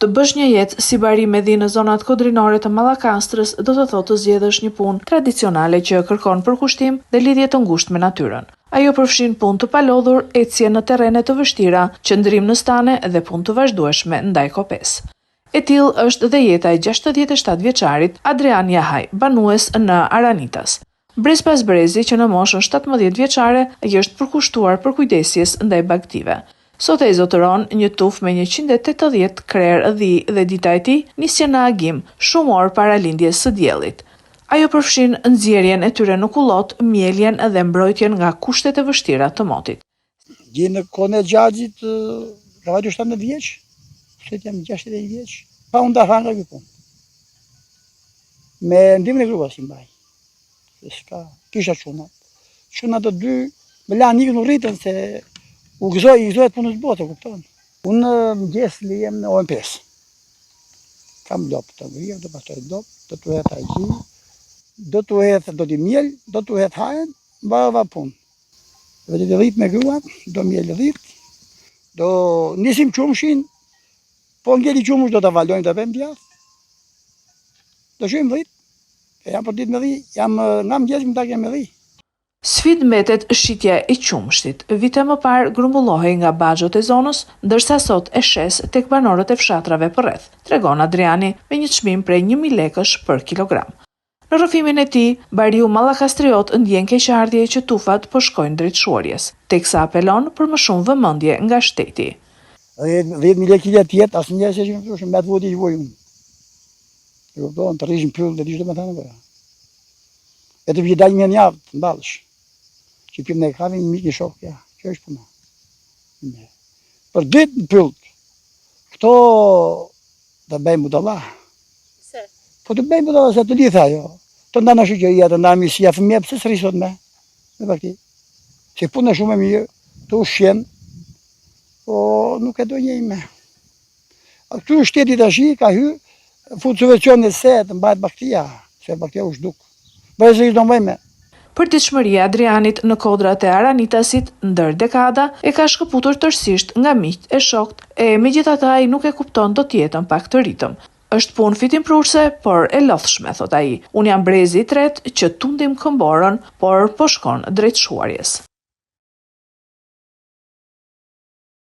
Të bësh një jetë si Bari Medhi në zonat kodrinore të Mallakastrës do të thotë të zgjedhësh një punë tradicionale që kërkon përkushtim dhe lidhje të ngushtë me natyrën. Ajo përfshin punë të palodhur, ecje në terrene të vështira, qëndrim në stane dhe punë të vazhdueshme ndaj kopes. E tillë është dhe jeta e 67 vjeçarit Adrian Jahaj, banues në Aranitas. Brez pas brezi që në moshën 17 vjeçare ai është përkushtuar për kujdesjes ndaj bagtive. Sot e zotëron një tuf me 180 krerë dhi dhe dita e tij nisje në agim shumë orë para lindjes së diellit. Ajo përfshin nxjerrjen e tyre në kullot, mjeljen dhe mbrojtjen nga kushtet e vështira të motit. Gjej në kohën e xhaxhit, ka vajtur 17 vjeç, sot jam 61 vjeç, pa unë hanga këtu punë. Me ndihmën e gruas i mbaj. S'ka, kisha çuna. Çuna të dy më lanë ikën u rritën se u gëzohet punës bote, kupton? Unë mëngjes lijem në orën 5. Kam lopë të ngrijem, do pastaj lopë, do të hedh agji, do të hedh do të miel, do të hedh hajën, mbava punë. Do të rrit me gruan, do miel rrit, do nisim qumshin, po ngeli qumush do ta valojmë të bëjmë djath. Do shojmë rrit. E jam për ditë me dhi, jam nga mëngjes më takë me dhi. Sfidë mbetet shitja e qumshtit. Vite më parë grumbullohej nga baxhot e zonës, ndërsa sot e shes tek banorët e fshatrave përreth, tregon Adriani me një çmim prej 1000 lekësh për kilogram. Në rrëfimin e tij, Bariu Mallakastriot ndjen keqardhje që tufat po shkojnë drejt shuarjes, teksa apelon për më shumë vëmendje nga shteti. 10.000 lekë tjetë, asnjë se që më thoshën me atë voti që vojun. E kupton, të rrishin pyll dhe diçka më thanë bëra. E të vjen dalë një javë të mballësh. Që pim në kafe një mik i shok, ja, që është puna. Për ditë në pyllët, këto të bëjmë budalla. Se? Po të bëjmë budalla, se të lidha jo. Të nda në shqyqëria, të nda misia, fëmija, pëse së rrisot me? Me pakti. Se punë e shumë e mirë, të ushqen, po nuk e do njëj me. A këtu shtetit ashi, ka hy, futë subvencionit se të mbajt baktia, se baktia u shduk. Bëjë se i do mbajme. Përditshmëria e Adrianit në kodrat e Aranitasit ndër dekada e ka shkëputur tërësisht nga miqt e shokt e megjithatë ai nuk e kupton dot jetën pak të ritëm. Është punë fitimprurse, por e lodhshme, thot ai. Unë jam brezi i tretë që tundim këmborën, por po shkon drejt shuarjes.